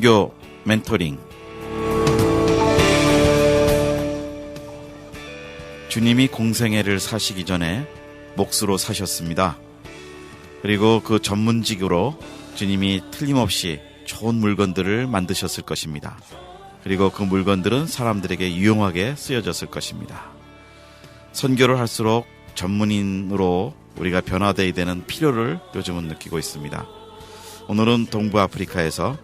선교 멘토링. 주님이 공생애를 사시기 전에 몫으로 사셨습니다. 그리고 그 전문직으로 주님이 틀림없이 좋은 물건들을 만드셨을 것입니다. 그리고 그 물건들은 사람들에게 유용하게 쓰여졌을 것입니다. 선교를 할수록 전문인으로 우리가 변화되어야 되는 필요를 요즘은 느끼고 있습니다. 오늘은 동부 아프리카에서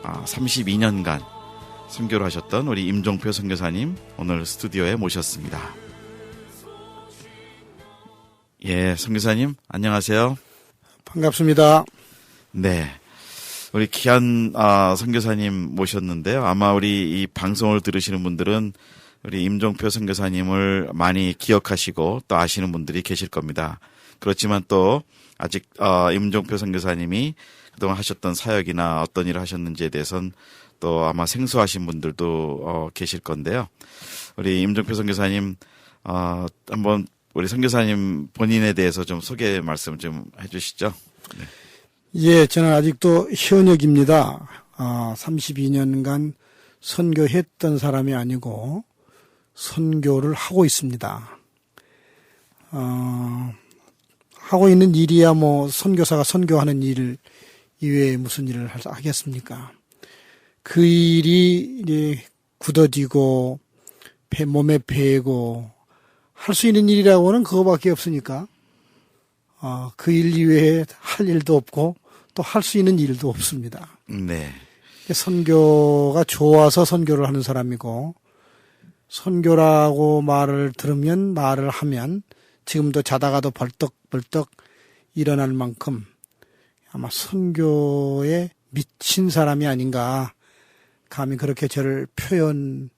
32년간 선교를 하셨던 우리 임종표 선교사님 오늘 스튜디오에 모셨습니다. 예, 선교사님 안녕하세요. 반갑습니다. 네, 우리 귀한 선교사님 모셨는데요. 아마 우리 이 방송을 들으시는 분들은 우리 임종표 선교사님을 많이 기억하시고 또 아시는 분들이 계실 겁니다. 그렇지만 또 아직 임종표 선교사님이 그동안 하셨던 사역이나 어떤 일을 하셨는지에 대해서는 또 아마 생소하신 분들도 계실 건데요. 우리 임종표 선교사님 한번 우리 선교사님 본인에 대해서 좀 소개 말씀 좀 해주시죠. 네. 예, 저는 아직도 현역입니다. 32년간 선교했던 사람이 아니고 선교를 하고 있습니다. 하고 있는 일이야 뭐 선교사가 선교하는 일 이외에 무슨 일을 하겠습니까? 그 일이 이제 굳어지고 몸에 배고 할 수 있는 일이라고는 그거밖에 없으니까 그 일 이외에 할 일도 없고 또 할 수 있는 일도 없습니다. 네. 선교가 좋아서 선교를 하는 사람이고 선교라고 말을 하면 지금도 자다가도 벌떡벌떡 일어날 만큼 아마 선교에 미친 사람이 아닌가 감히 그렇게 저를 표현해도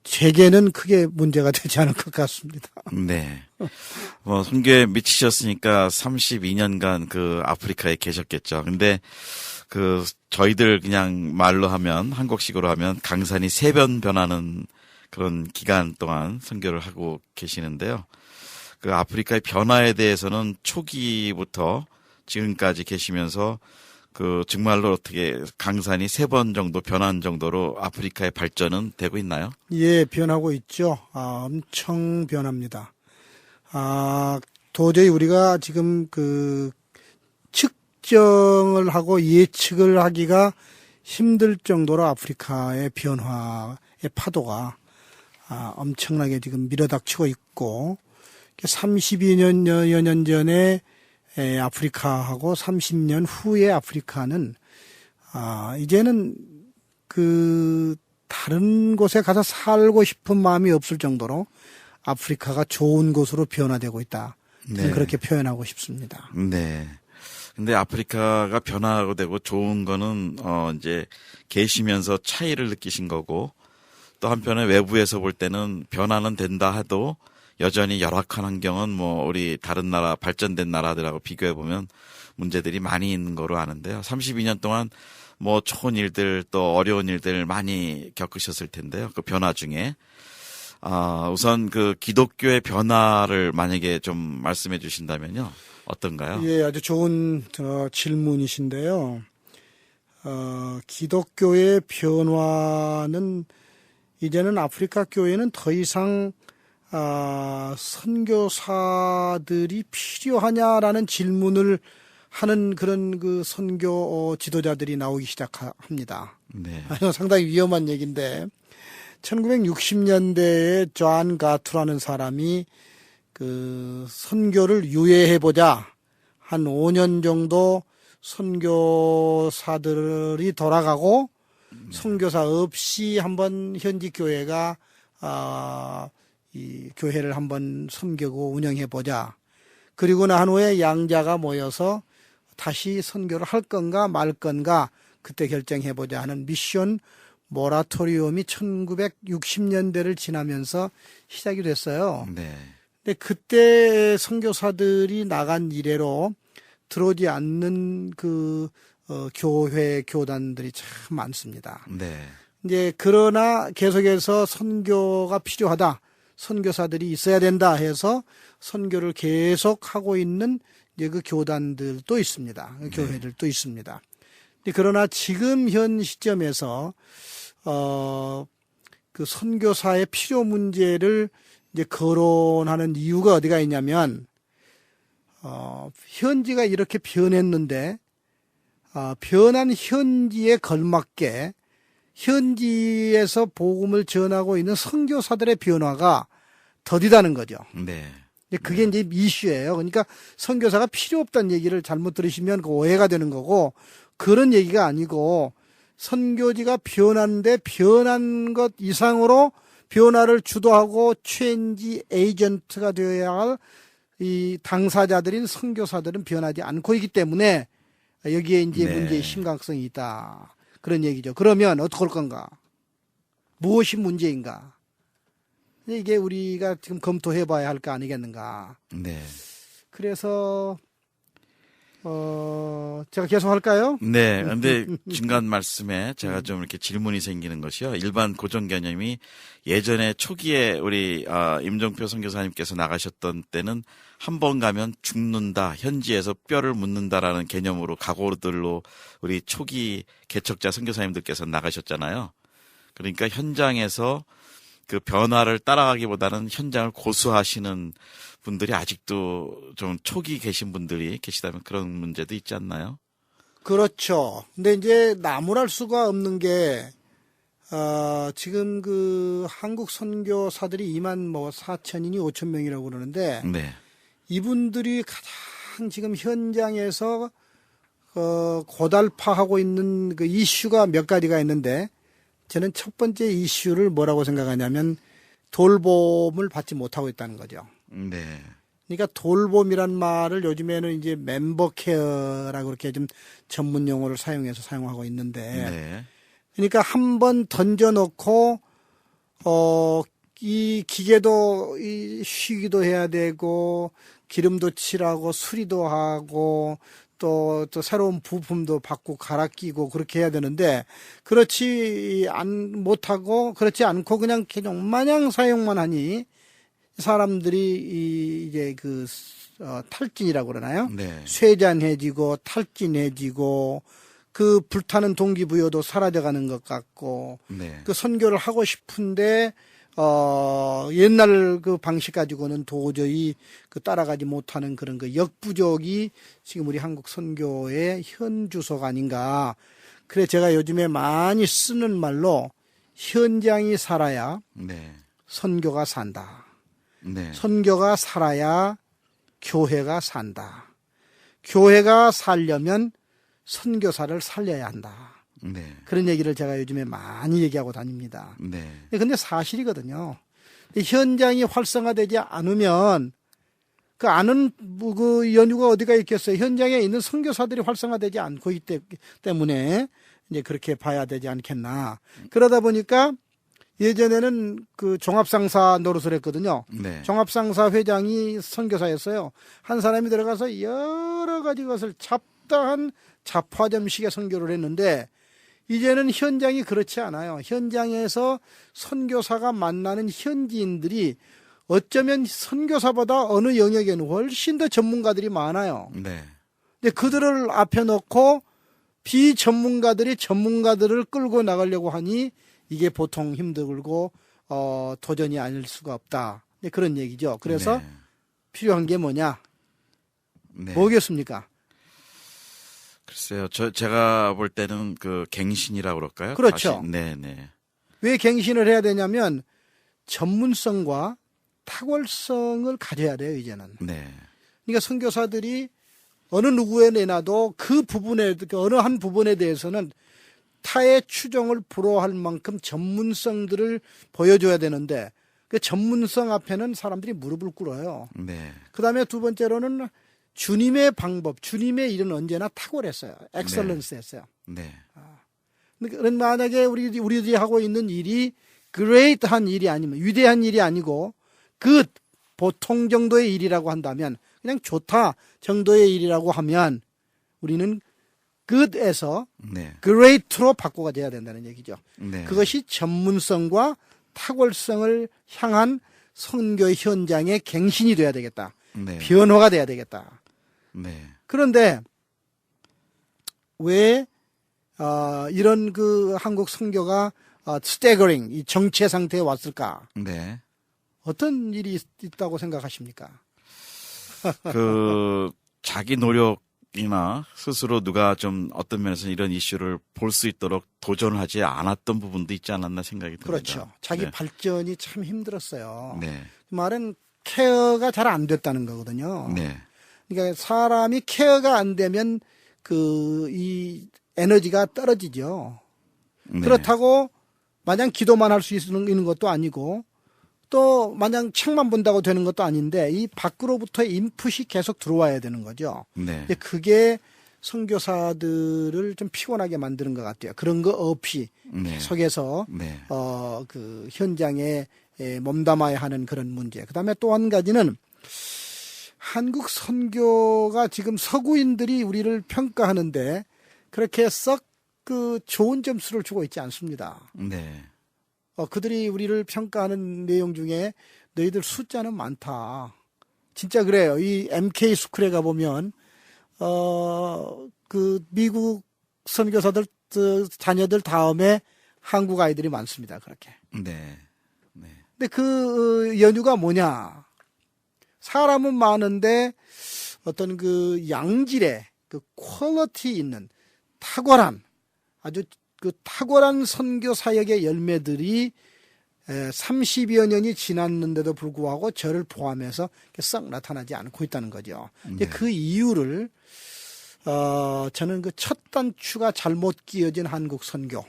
제게는 크게 문제가 되지 않을 것 같습니다. 네. 뭐 선교에 미치셨으니까 32년간 그 아프리카에 계셨겠죠. 근데 그 저희들 그냥 말로 하면 한국식으로 하면 강산이 3번 변하는 그런 기간 동안 선교를 하고 계시는데요. 그 아프리카의 변화에 대해서는 초기부터 지금까지 계시면서 그 정말로 어떻게 강산이 3번 정도 변한 정도로 아프리카의 발전은 되고 있나요? 예, 변하고 있죠. 엄청 변합니다. 도저히 우리가 지금 그 측정을 하고 예측을 하기가 힘들 정도로 아프리카의 변화의 파도가 엄청나게 지금 밀어닥치고 있고 32여 년 전에 아프리카하고 30년 후의 아프리카는 이제는 그 다른 곳에 가서 살고 싶은 마음이 없을 정도로 아프리카가 좋은 곳으로 변화되고 있다. 네. 그렇게 표현하고 싶습니다. 네. 근데 아프리카가 변화하고 되고 좋은 거는 이제 계시면서 차이를 느끼신 거고 또 한편에 외부에서 볼 때는 변화는 된다 해도 여전히 열악한 환경은 뭐 우리 다른 나라 발전된 나라들하고 비교해 보면 문제들이 많이 있는 거로 아는데요. 32년 동안 뭐 좋은 일들 또 어려운 일들 많이 겪으셨을 텐데요. 그 변화 중에 우선 그 기독교의 변화를 만약에 좀 말씀해 주신다면요. 어떤가요? 예, 아주 좋은 질문이신데요. 기독교의 변화는 이제는 아프리카 교회는 더 이상 선교사들이 필요하냐라는 질문을 하는 그런 그 선교 지도자들이 나오기 시작합니다. 네. 상당히 위험한 얘기인데 1960년대에 존 가투라는 사람이 그 선교를 유예해보자 한 5년 정도 선교사들이 돌아가고 선교사 없이 한번 현지 교회가 이 교회를 한번 섬기고 운영해보자. 그리고 난 후에 양자가 모여서 다시 선교를 할 건가 말 건가 그때 결정해보자 하는 미션 모라토리움이 1960년대를 지나면서 시작이 됐어요. 네. 근데 그때 선교사들이 나간 이래로 들어오지 않는 그 교회 교단들이 참 많습니다. 네. 이제 그러나 계속해서 선교가 필요하다. 선교사들이 있어야 된다 해서 선교를 계속 하고 있는 이제 그 교단들도 있습니다. 그 교회들도 있습니다. 그러나 지금 현 시점에서 그 선교사의 필요 문제를 이제 거론하는 이유가 어디가 있냐면 현지가 이렇게 변했는데 변한 현지에 걸맞게 현지에서 복음을 전하고 있는 선교사들의 변화가 더디다는 거죠. 네. 그게 이제 이슈예요. 그러니까 선교사가 필요 없다는 얘기를 잘못 들으시면 그 오해가 되는 거고 그런 얘기가 아니고 선교지가 변하는데 변한 것 이상으로 변화를 주도하고 체인지 에이전트가 되어야 할 이 당사자들인 선교사들은 변하지 않고 있기 때문에 여기에 이제 네. 문제의 심각성이 있다. 그런 얘기죠. 그러면 어떻게 할 건가? 무엇이 문제인가? 이게 우리가 지금 검토해 봐야 할 거 아니겠는가? 네. 그래서 제가 계속 할까요? 네. 근데 중간 말씀에 제가 좀 이렇게 질문이 생기는 것이요. 일반 고정 개념이 예전에 초기에 우리 임종표 선교사님께서 나가셨던 때는 한 번 가면 죽는다, 현지에서 뼈를 묻는다라는 개념으로 각오들로 우리 초기 개척자 선교사님들께서 나가셨잖아요. 그러니까 현장에서 그 변화를 따라가기보다는 현장을 고수하시는 분들이 아직도 좀 초기 계신 분들이 계시다면 그런 문제도 있지 않나요? 그렇죠. 근데 이제 나무랄 수가 없는 게 지금 그 한국 선교사들이 2만 4천이니 5천 명이라고 그러는데 네. 이분들이 가장 지금 현장에서 고달파하고 있는 그 이슈가 몇 가지가 있는데 저는 첫 번째 이슈를 뭐라고 생각하냐면 돌봄을 받지 못하고 있다는 거죠. 네. 그러니까 돌봄이란 말을 요즘에는 이제 멤버 케어라고 그렇게 좀 전문 용어를 사용하고 있는데 네. 그러니까 한 번 던져놓고 이 기계도 쉬기도 해야 되고 기름도 칠하고 수리도 하고 또 새로운 부품도 받고 갈아 끼고 그렇게 해야 되는데 그렇지 못하고 그렇지 않고 그냥 마냥 사용만 하니 사람들이 이제 그 탈진이라고 그러나요? 네. 쇠잔해지고 탈진해지고 그 불타는 동기부여도 사라져가는 것 같고 네. 그 선교를 하고 싶은데 옛날 그 방식 가지고는 도저히 그 따라가지 못하는 그런 그 역부족이 지금 우리 한국 선교의 현 주소가 아닌가. 그래 제가 요즘에 많이 쓰는 말로 현장이 살아야 네. 선교가 산다. 네. 선교가 살아야 교회가 산다. 교회가 살려면 선교사를 살려야 한다. 네. 그런 얘기를 제가 요즘에 많이 얘기하고 다닙니다. 네. 근데 사실이거든요. 현장이 활성화되지 않으면 그 아는 그 연유가 어디가 있겠어요. 현장에 있는 선교사들이 활성화되지 않고 있기 때문에 이제 그렇게 봐야 되지 않겠나. 그러다 보니까 예전에는 그 종합상사 노릇을 했거든요. 네. 종합상사 회장이 선교사였어요. 한 사람이 들어가서 여러 가지 것을 잡다한 자파점식의 선교를 했는데 이제는 현장이 그렇지 않아요. 현장에서 선교사가 만나는 현지인들이 어쩌면 선교사보다 어느 영역에는 훨씬 더 전문가들이 많아요. 네. 근데 그들을 앞에 놓고 비전문가들이 전문가들을 끌고 나가려고 하니 이게 보통 힘들고 도전이 아닐 수가 없다. 그런 얘기죠. 그래서 네. 필요한 게 뭐냐? 네. 뭐겠습니까? 글쎄요. 제가 볼 때는 그 갱신이라고 그럴까요? 그렇죠. 네, 네. 왜 갱신을 해야 되냐면 전문성과 탁월성을 가져야 돼요, 이제는. 네. 그러니까 선교사들이 어느 누구에 내놔도 그 부분에, 어느 한 부분에 대해서는 타의 추종을 불허할 만큼 전문성들을 보여줘야 되는데 그 전문성 앞에는 사람들이 무릎을 꿇어요. 네. 그 다음에 두 번째로는 주님의 방법, 주님의 일은 언제나 탁월했어요. 엑설런스했어요. 네. 그러니까 만약에 우리들이 하고 있는 일이 그레이트한 일이 아니면 위대한 일이 아니고 그 보통 정도의 일이라고 한다면 그냥 좋다 정도의 일이라고 하면 우리는 good에서 네. great로 바꿔가 돼야 된다는 얘기죠. 네. 그것이 전문성과 탁월성을 향한 선교 현장의 갱신이 돼야 되겠다. 네. 변화가 돼야 되겠다. 네. 그런데 왜 이런 그 한국 선교가 스태거링, 이 정체 상태에 왔을까? 네. 어떤 일이 있다고 생각하십니까? 자기 노력이나 스스로 누가 좀 어떤 면에서 이런 이슈를 볼 수 있도록 도전하지 않았던 부분도 있지 않았나 생각이 듭니다. 그렇죠. 자기 네. 발전이 참 힘들었어요. 네. 그 말은 케어가 잘 안 됐다는 거거든요. 네. 그러니까 사람이 케어가 안 되면 이 에너지가 떨어지죠. 네. 그렇다고 마냥 기도만 할 수 있는 것도 아니고 또 마냥 책만 본다고 되는 것도 아닌데 이 밖으로부터의 인풋이 계속 들어와야 되는 거죠. 네. 근데 그게 선교사들을 좀 피곤하게 만드는 것 같아요. 그런 거 없이 네. 계속해서 네. 그 현장에 몸담아야 하는 그런 문제. 그다음에 또 한 가지는 한국 선교가 지금 서구인들이 우리를 평가하는데 그렇게 썩 그 좋은 점수를 주고 있지 않습니다. 네. 그들이 우리를 평가하는 내용 중에 너희들 숫자는 많다. 진짜 그래요. 이 MK 스쿨에 가보면, 그 미국 선교사들, 자녀들 다음에 한국 아이들이 많습니다. 그렇게. 네. 네. 근데 그 연유가 뭐냐. 사람은 많은데 어떤 그 양질의 그 퀄리티 있는 탁월한 아주 그 탁월한 선교 사역의 열매들이 30여 년이 지났는데도 불구하고 저를 포함해서 썩 나타나지 않고 있다는 거죠. 네. 그 이유를 저는 그 첫 단추가 잘못 끼어진 한국 선교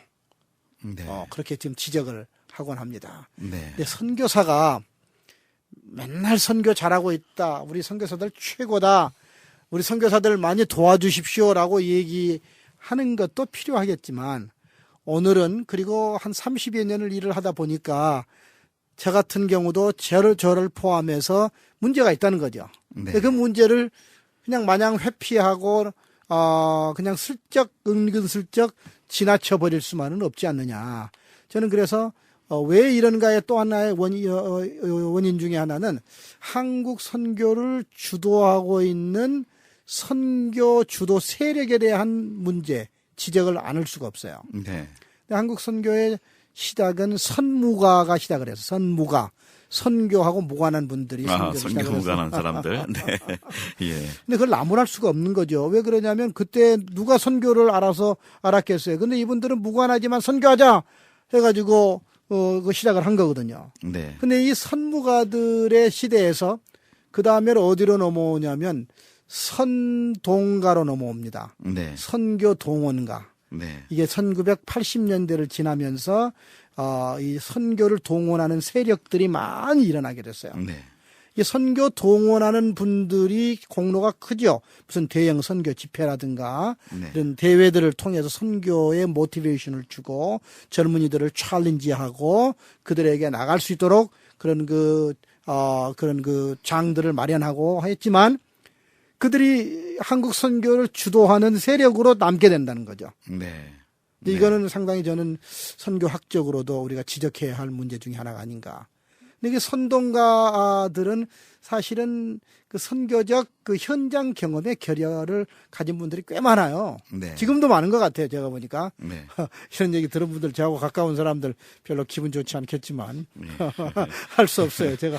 네. 그렇게 지금 지적을 하곤 합니다. 네. 근데 선교사가 맨날 선교 잘하고 있다. 우리 선교사들 최고다. 우리 선교사들 많이 도와주십시오라고 얘기하는 것도 필요하겠지만 오늘은 그리고 한 30여 년을 일을 하다 보니까 저 같은 경우도 저를 포함해서 문제가 있다는 거죠. 네. 그 문제를 그냥 마냥 회피하고 그냥 은근슬쩍 지나쳐 버릴 수만은 없지 않느냐. 저는 그래서 왜 이런가의 또 하나의 원인 중에 하나는 한국 선교를 주도하고 있는 선교 주도 세력에 대한 문제, 지적을 안 할 수가 없어요. 네. 한국 선교의 시작은 선무가가 시작을 해서 선교하고 무관한 분들이 선교 시작을 해서. 무관한 사람들. 네. 예. 근데 그걸 나무랄 수가 없는 거죠. 왜 그러냐면 그때 누가 선교를 알았겠어요. 근데 이분들은 무관하지만 선교하자 해가지고 그 시작을 한 거거든요. 네. 근데 이 선무가들의 시대에서 그 다음에 어디로 넘어오냐면 선동가로 넘어옵니다. 네. 선교 동원가. 네. 이게 1980년대를 지나면서 이 선교를 동원하는 세력들이 많이 일어나게 됐어요. 네. 이 선교 동원하는 분들이 공로가 크죠. 무슨 대형 선교 집회라든가 네. 이런 대회들을 통해서 선교에 모티베이션을 주고 젊은이들을 챌린지하고 그들에게 나갈 수 있도록 그런 그 장들을 마련하고 했지만 그들이 한국 선교를 주도하는 세력으로 남게 된다는 거죠. 네. 근데 이거는 상당히 저는 선교학적으로도 우리가 지적해야 할 문제 중에 하나가 아닌가. 근데 이게 선동가들은 사실은 그 선교적 그 현장 경험의 결여를 가진 분들이 꽤 많아요. 네. 지금도 많은 것 같아요. 제가 보니까. 네. 이런 얘기 들은 분들, 저하고 가까운 사람들 별로 기분 좋지 않겠지만 네. 할 수 없어요. 제가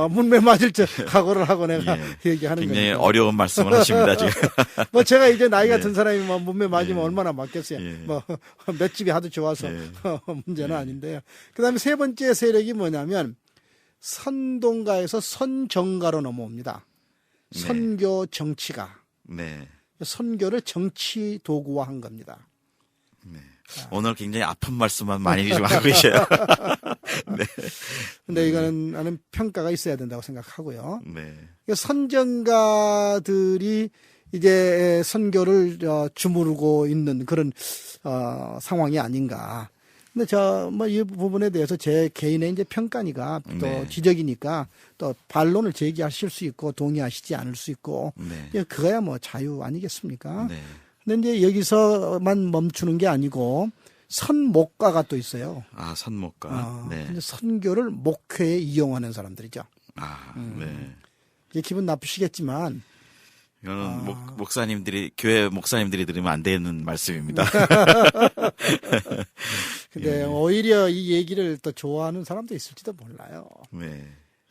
문매 맞을 각오를 하고 내가 예. 얘기하는 거예요. 굉장히 어려운 말씀을 하십니다, 지금. 뭐 제가 이제 나이 같은 예. 사람이 뭐 문매 맞으면 예. 얼마나 맞겠어요. 예. 뭐 맷집이 하도 좋아서 예. 문제는 아닌데요. 그다음에 세 번째 세력이 뭐냐면 선동가에서 선정가로 넘어옵니다. 네. 선교 정치가. 네. 선교를 정치 도구화한 겁니다. 네. 오늘 굉장히 아픈 말씀만 많이 좀 하고 계셔요. 네. 근데 이거는 나는 평가가 있어야 된다고 생각하고요. 네. 선정가들이 이제 선교를 주무르고 있는 그런 상황이 아닌가. 근데 이 부분에 대해서 제 개인의 이제 평가니까 또 네. 지적이니까 또 반론을 제기하실 수 있고 동의하시지 않을 수 있고 네. 그거야 뭐 자유 아니겠습니까? 네. 근데 이제 여기서만 멈추는 게 아니고 선목가가 또 있어요. 선목가. 네. 근데 선교를 목회에 이용하는 사람들이죠. 네. 이게 기분 나쁘시겠지만 이거는 목사님들이 교회 목사님들이 들으면 안 되는 말씀입니다. 근데 오히려 이 얘기를 또 좋아하는 사람도 있을지도 몰라요. 네.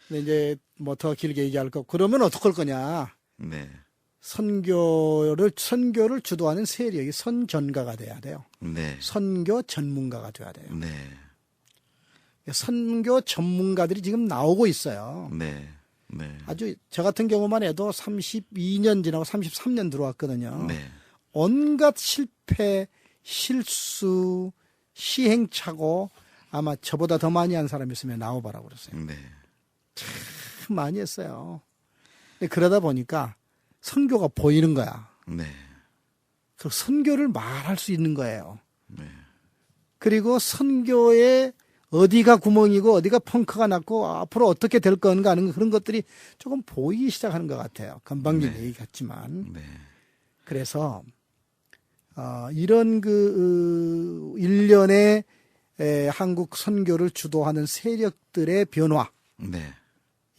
근데 이제 뭐 더 길게 얘기할 거. 그러면 어떡할 거냐? 네. 선교를 주도하는 세력이 선전가가 돼야 돼요. 네. 선교 전문가가 돼야 돼요. 네. 선교 전문가들이 지금 나오고 있어요. 네. 네. 아주 저 같은 경우만 해도 32년 지나고 33년 들어왔거든요. 네. 온갖 실패, 실수, 시행착오 아마 저보다 더 많이 한 사람이 있으면 나와봐라고 그랬어요. 네. 참 많이 했어요. 근데 그러다 보니까 선교가 보이는 거야. 네. 그 선교를 말할 수 있는 거예요. 네. 그리고 선교에 어디가 구멍이고 어디가 펑크가 났고 앞으로 어떻게 될 건가 하는 그런 것들이 조금 보이기 시작하는 것 같아요. 건방진 얘기 같지만. 네. 그래서 이런 일련의 한국 선교를 주도하는 세력들의 변화 네.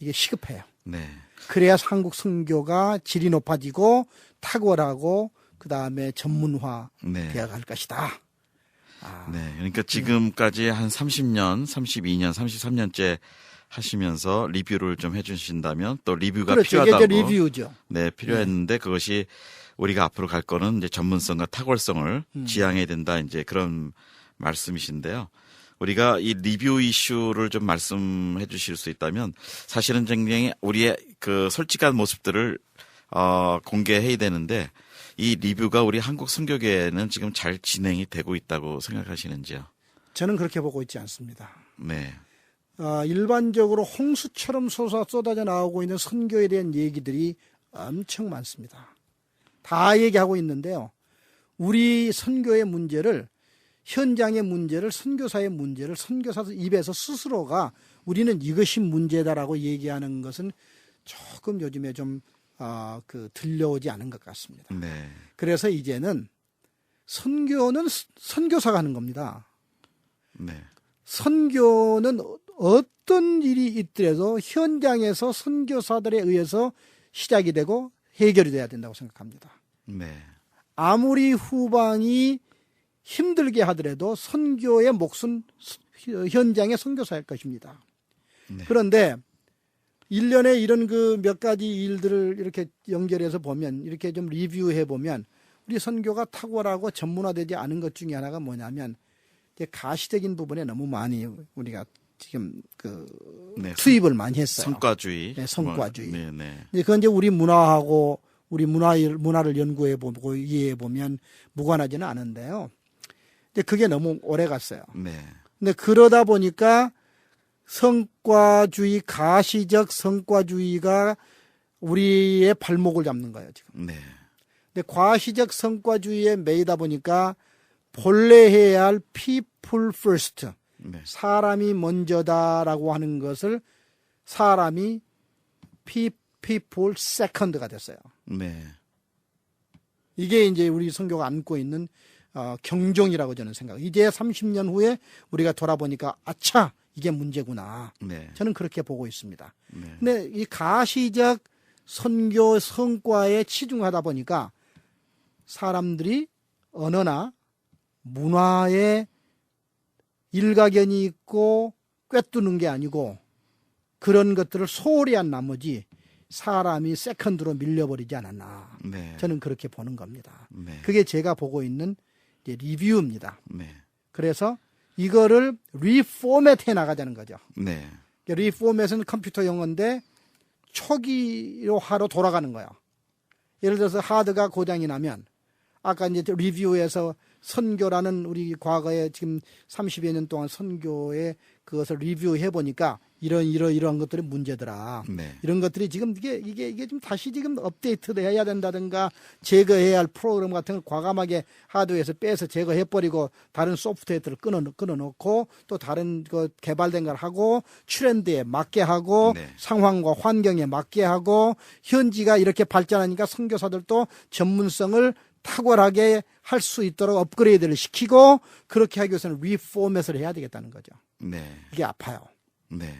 이게 시급해요. 네. 그래야 한국 선교가 질이 높아지고 탁월하고 그다음에 전문화 네. 되어갈 것이다. 네. 그러니까 지금까지 한 30년, 32년, 33년째 하시면서 리뷰를 좀 해주신다면 또 리뷰가 그렇죠. 필요하다고. 이게 이제 리뷰죠. 네, 필요했는데 그것이 우리가 앞으로 갈 거는 이제 전문성과 탁월성을 지향해야 된다. 이제 그런 말씀이신데요. 우리가 이 리뷰 이슈를 좀 말씀해 주실 수 있다면 사실은 굉장히 우리의 그 솔직한 모습들을 공개해야 되는데 이 리뷰가 우리 한국 선교계에는 지금 잘 진행이 되고 있다고 생각하시는지요? 저는 그렇게 보고 있지 않습니다. 네. 일반적으로 홍수처럼 쏟아져 나오고 있는 선교에 대한 얘기들이 엄청 많습니다. 다 얘기하고 있는데요. 우리 선교의 문제를 현장의 문제를 선교사의 문제를 선교사 입에서 스스로가 우리는 이것이 문제다라고 얘기하는 것은 조금 요즘에 좀 들려오지 않은 것 같습니다. 네. 그래서 이제는 선교는 선교사가 하는 겁니다. 네. 선교는 어떤 일이 있더라도 현장에서 선교사들에 의해서 시작이 되고 해결이 돼야 된다고 생각합니다. 네. 아무리 후방이 힘들게 하더라도 선교의 몫은 현장의 선교사일 것입니다. 네. 그런데 1년에 이런 그 몇 가지 일들을 이렇게 연결해서 보면 이렇게 좀 리뷰해 보면 우리 선교가 탁월하고 전문화되지 않은 것 중에 하나가 뭐냐면 가시적인 부분에 너무 많이 우리가 지금 네. 투입을 많이 했어요. 성과주의. 네, 성과주의. 네, 네. 그건 이제 우리 문화하고 우리 문화를 연구해 보고 이해해 보면 무관하지는 않은데요. 근데 그게 너무 오래 갔어요. 네. 근데 그러다 보니까 성과주의, 가시적 성과주의가 우리의 발목을 잡는 거예요, 지금. 네. 근데 과시적 성과주의에 매이다 보니까 본래 해야 할 people first, 네. 사람이 먼저다라고 하는 것을 사람이 people second가 됐어요. 네. 이게 이제 우리 선교가 안고 있는 경종이라고 저는 생각해요. 이제 30년 후에 우리가 돌아보니까 아차 이게 문제구나. 네. 저는 그렇게 보고 있습니다. 네. 근데 이 가시적 선교 성과에 치중하다 보니까 사람들이 언어나 문화에 일가견이 있고 꿰뚫는 게 아니고 그런 것들을 소홀히 한 나머지 사람이 세컨드로 밀려버리지 않았나. 네. 저는 그렇게 보는 겁니다. 네. 그게 제가 보고 있는 이제 리뷰입니다. 네. 그래서 이거를 리포맷 해 나가자는 거죠. 네. 리포맷은 컴퓨터 용어인데 초기화로 돌아가는 거예요. 예를 들어서 하드가 고장이 나면 아까 이제 리뷰에서 선교라는 우리 과거에 지금 30여 년 동안 선교의 그것을 리뷰해 보니까 이런 것들이 문제더라. 네. 이런 것들이 지금 이게 좀 다시 지금 업데이트도 해야 된다든가 제거해야 할 프로그램 같은 걸 과감하게 하드웨어에서 빼서 제거해 버리고 다른 소프트웨어들을 끊어놓고 또 다른 그 개발된 걸 하고 트렌드에 맞게 하고 네. 상황과 환경에 맞게 하고 현지가 이렇게 발전하니까 선교사들도 전문성을 탁월하게 할 수 있도록 업그레이드를 시키고 그렇게 하기 위해서는 리포맷을 해야 되겠다는 거죠. 네. 이게 아파요. 네.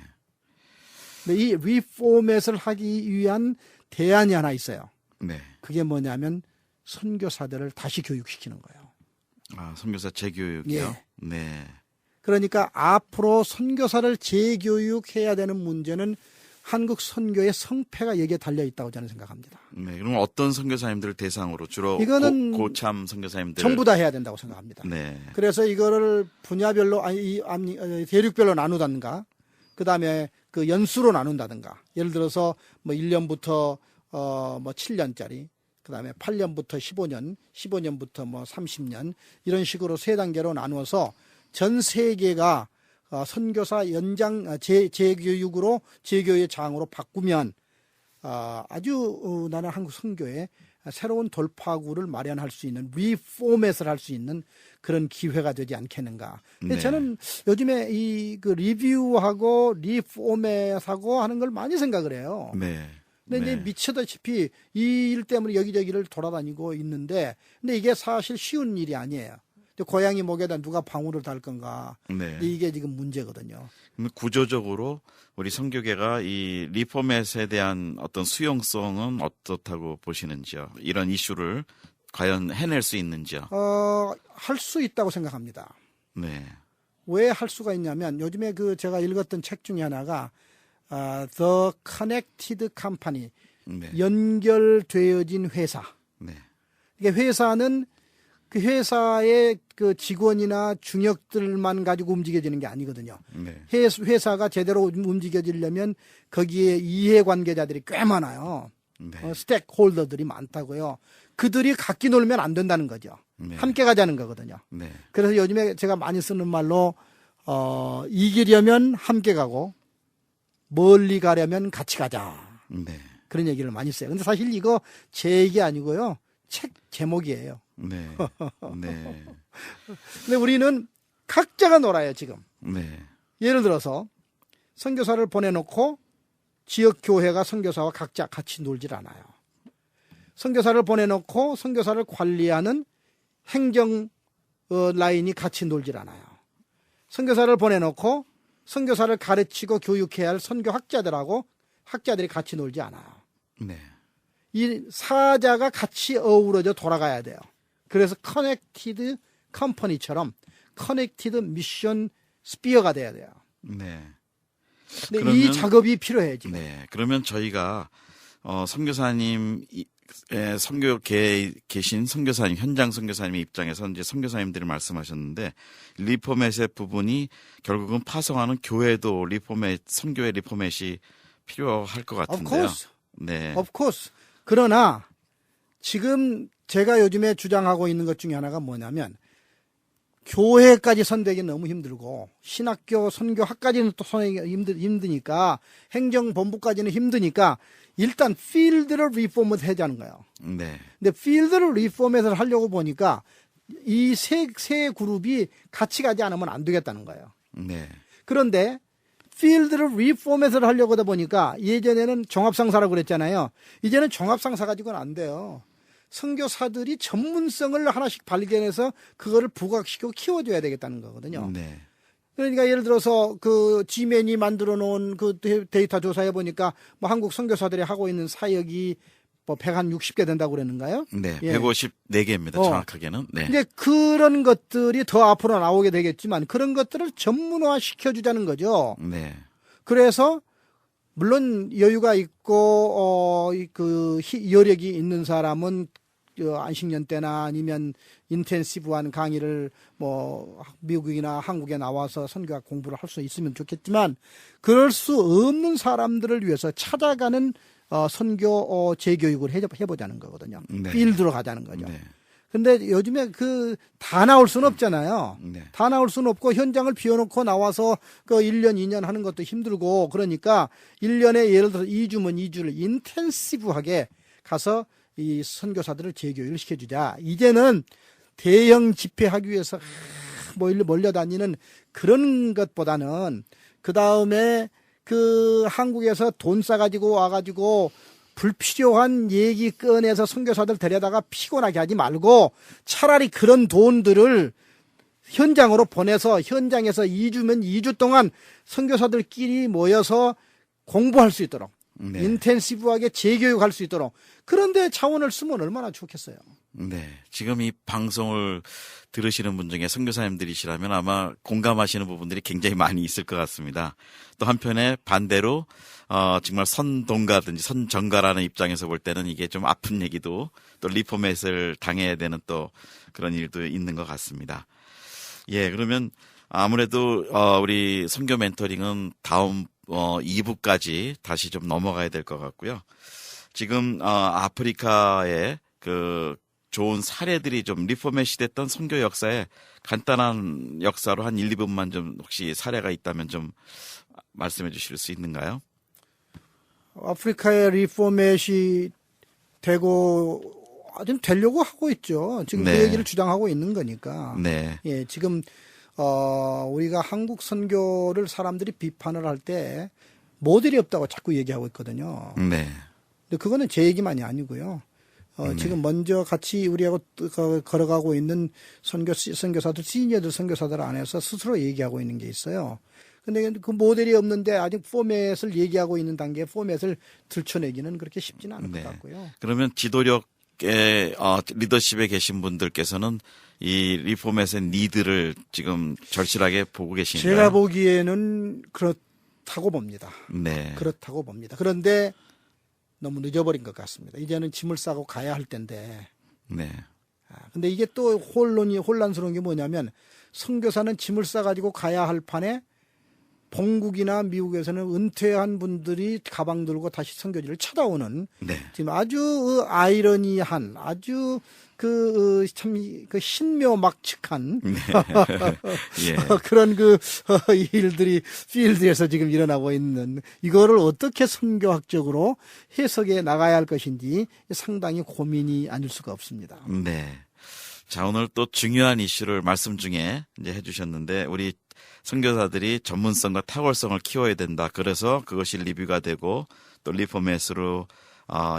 근데 이 리포맷을 하기 위한 대안이 하나 있어요. 네. 그게 뭐냐면 선교사들을 다시 교육시키는 거예요. 아, 선교사 재교육이요? 예. 네. 그러니까 앞으로 선교사를 재교육해야 되는 문제는 한국 선교의 성패가 여기에 달려 있다고 저는 생각합니다. 네. 그럼 어떤 선교사님들을 대상으로 주로 이거는 고참 선교사님들 전부 다 해야 된다고 생각합니다. 네. 그래서 이거를 분야별로 대륙별로 나누다든가 그다음에 그 연수로 나눈다든가 예를 들어서 뭐 1년부터 뭐 7년짜리 그다음에 8년부터 15년, 15년부터 뭐 30년 이런 식으로 세 단계로 나누어서 전 세계가 선교사 연장 재교육으로 재교의 장으로 바꾸면 아주 나는 한국 선교에 새로운 돌파구를 마련할 수 있는 리포맷을 할 수 있는 그런 기회가 되지 않겠는가. 근데 네. 저는 요즘에 그 리뷰하고 리포맷하고 하는 걸 많이 생각을 해요. 네. 근데 네. 이제 미치다시피 이 일 때문에 여기저기를 돌아다니고 있는데 근데 이게 사실 쉬운 일이 아니에요. 고양이 목에다 누가 방울을 달 건가. 네. 근데 이게 지금 문제거든요. 그럼 구조적으로 우리 선교계가 이 리포맷에 대한 어떤 수용성은 어떻다고 보시는지요? 이런 이슈를 과연 해낼 수 있는지요? 할 수 있다고 생각합니다. 네. 왜 할 수가 있냐면 요즘에 그 제가 읽었던 책 중에 하나가 The Connected Company, 네. 연결되어진 회사. 네. 이게 회사는 그 회사의 그 직원이나 중역들만 가지고 움직여지는 게 아니거든요. 네. 회사가 제대로 움직여지려면 거기에 이해관계자들이 꽤 많아요. 네. 스택홀더들이 많다고요. 그들이 각기 놀면 안 된다는 거죠. 네. 함께 가자는 거거든요. 네. 그래서 요즘에 제가 많이 쓰는 말로 이기려면 함께 가고 멀리 가려면 같이 가자. 네. 그런 얘기를 많이 써요. 근데 사실 이거 제 얘기 아니고요. 책 제목이에요. 네. 네. 근데 우리는 각자가 놀아요, 지금. 네. 예를 들어서 선교사를 보내놓고 지역 교회가 선교사와 각자 같이 놀질 않아요. 선교사를 보내놓고 선교사를 관리하는 행정 라인이 같이 놀질 않아요. 선교사를 보내놓고 선교사를 가르치고 교육해야 할 선교학자들하고 학자들이 같이 놀지 않아요. 네. 이 사자가 같이 어우러져 돌아가야 돼요. 그래서 커넥티드 컴퍼니처럼 커넥티드 미션 스피어가 돼야 돼요. 네. 근데 그러면- 이 작업이 필요해요, 지금. 네. 그러면 저희가 선교사님 선교계에 계신 선교사님, 현장 선교사님의 입장에서 이제 선교사님들이 말씀하셨는데 리포맷의 부분이 결국은 파송하는 교회도 리포맷, 선교의 리포맷이 필요할 것 Of 같은데요. course. 네. Of course. 그러나 지금 제가 요즘에 주장하고 있는 것 중에 하나가 뭐냐면 교회까지 선대기 너무 힘들고 신학교 선교학까지는 또 힘드니까 행정본부까지는 힘드니까 일단 필드를 리포맷 하자는 거예요. 네. 근데 필드를 리포맷을 하려고 보니까 이 세 그룹이 같이 가지 않으면 안 되겠다는 거예요. 네. 그런데 필드를 리포맷을 하려고 하다 보니까 예전에는 종합상사라고 그랬잖아요. 이제는 종합상사 가지고는 안 돼요. 선교사들이 전문성을 하나씩 발견해서 그거를 부각시키고 키워줘야 되겠다는 거거든요. 네. 그러니까 예를 들어서 그 지맨이 만들어 놓은 그 데이터 조사해 보니까 뭐 한국 선교사들이 하고 있는 사역이 뭐 160개 된다고 그랬는가요? 네. 예. 154개입니다. 정확하게는. 네. 이제 그런 것들이 더 앞으로 나오게 되겠지만 그런 것들을 전문화 시켜주자는 거죠. 네. 그래서 물론 여유가 있고 여력이 있는 사람은 안식년 때나 아니면 인텐시브한 강의를 뭐 미국이나 한국에 나와서 선교학 공부를 할 수 있으면 좋겠지만 그럴 수 없는 사람들을 위해서 찾아가는 선교 재교육을 해보자는 거거든요. 네. 필드로 가자는 거죠. 네. 근데 요즘에 다 나올 수는 없잖아요. 네. 다 나올 수는 없고 현장을 비워놓고 나와서 그 1년, 2년 하는 것도 힘들고 그러니까 1년에 예를 들어서 2주면 2주를 인텐시브하게 가서 이 선교사들을 재교육을 시켜주자. 이제는 대형 집회하기 위해서 몰려다니는 그런 것보다는 그 다음에 그 한국에서 돈 싸가지고 와가지고 불필요한 얘기 꺼내서 선교사들 데려다가 피곤하게 하지 말고 차라리 그런 돈들을 현장으로 보내서 현장에서 2주면 2주 동안 선교사들끼리 모여서 공부할 수 있도록 네. 인텐시브하게 재교육할 수 있도록 그런데 자원을 쓰면 얼마나 좋겠어요. 네. 지금 이 방송을 들으시는 분 중에 선교사님들이시라면 아마 공감하시는 부분들이 굉장히 많이 있을 것 같습니다. 또 한편에 반대로 정말 선동가든지 선정가라는 입장에서 볼 때는 이게 좀 아픈 얘기도 또 리포맷을 당해야 되는 또 그런 일도 있는 것 같습니다. 예, 그러면 아무래도 우리 선교 멘토링은 다음 2부까지 다시 좀 넘어가야 될 것 같고요. 지금 아프리카의 그 좋은 사례들이 좀 리포맷이 됐던 선교 역사에 간단한 역사로 한 1, 2분만 좀 혹시 사례가 있다면 좀 말씀해 주실 수 있는가요? 아프리카의 리포맷이 되고 좀 되려고 하고 있죠. 지금 네. 그 얘기를 주장하고 있는 거니까. 네. 예, 지금 우리가 한국 선교를 사람들이 비판을 할 때 모델이 없다고 자꾸 얘기하고 있거든요. 네. 근데 그거는 제 얘기만이 아니고요. 지금 먼저 같이 우리하고 걸어가고 있는 선교사들, 시니어들 선교사들 안에서 스스로 얘기하고 있는 게 있어요. 근데 그 모델이 없는데 아직 포맷을 얘기하고 있는 단계에 포맷을 들춰내기는 그렇게 쉽지는 않을 네. 것 같고요. 그러면 지도력의 리더십에 계신 분들께서는 이 리포맷의 니드를 지금 절실하게 보고 계신가요? 제가 보기에는 그렇다고 봅니다. 네. 그렇다고 봅니다. 그런데 너무 늦어버린 것 같습니다. 이제는 짐을 싸고 가야 할 텐데. 네. 근데 이게 또 혼란스러운 게 뭐냐면 선교사는 짐을 싸가지고 가야 할 판에 본국이나 미국에서는 은퇴한 분들이 가방 들고 다시 선교지를 찾아오는 네. 지금 아주 아이러니한 아주 참 신묘막측한 네. 예. 그런 일들이 필드에서 지금 일어나고 있는 이거를 어떻게 선교학적으로 해석해 나가야 할 것인지 상당히 고민이 아닐 수가 없습니다. 네. 자, 오늘 또 중요한 이슈를 말씀 중에 이제 해주셨는데, 우리 선교사들이 전문성과 탁월성을 키워야 된다. 그래서 그것이 리뷰가 되고 또 리포맷으로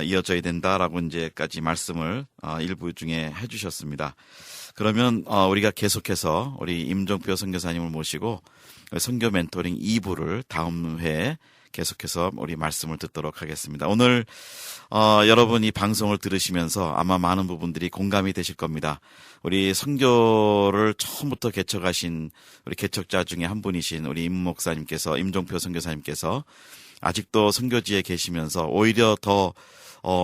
이어져야 된다라고 이제까지 말씀을 일부 중에 해주셨습니다. 그러면 우리가 계속해서 우리 임종표 선교사님을 모시고 선교 멘토링 2부를 다음 회에 계속해서 우리 말씀을 듣도록 하겠습니다. 오늘 여러분 이 방송을 들으시면서 아마 많은 부분들이 공감이 되실 겁니다. 우리 선교를 처음부터 개척하신 우리 개척자 중에 한 분이신 우리 임 목사님께서, 임종표 선교사님께서 아직도 선교지에 계시면서 오히려 더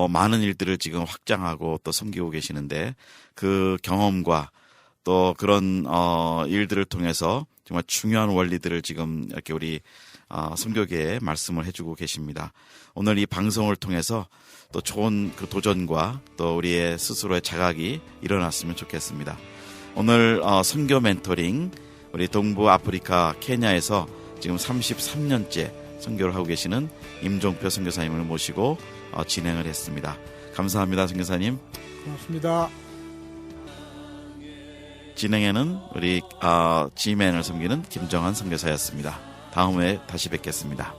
많은 일들을 지금 확장하고 또 섬기고 계시는데 그 경험과 또 그런 일들을 통해서 정말 중요한 원리들을 지금 이렇게 우리 선교계에 말씀을 해주고 계십니다. 오늘 이 방송을 통해서 또 좋은 그 도전과 또 우리의 스스로의 자각이 일어났으면 좋겠습니다. 오늘 선교 멘토링 우리 동부 아프리카 케냐에서 지금 33년째 선교를 하고 계시는 임종표 선교사님을 모시고 진행을 했습니다. 감사합니다, 선교사님. 고맙습니다. 진행에는 우리 G맨을 섬기는 김정한 선교사였습니다. 다음 회에 다시 뵙겠습니다.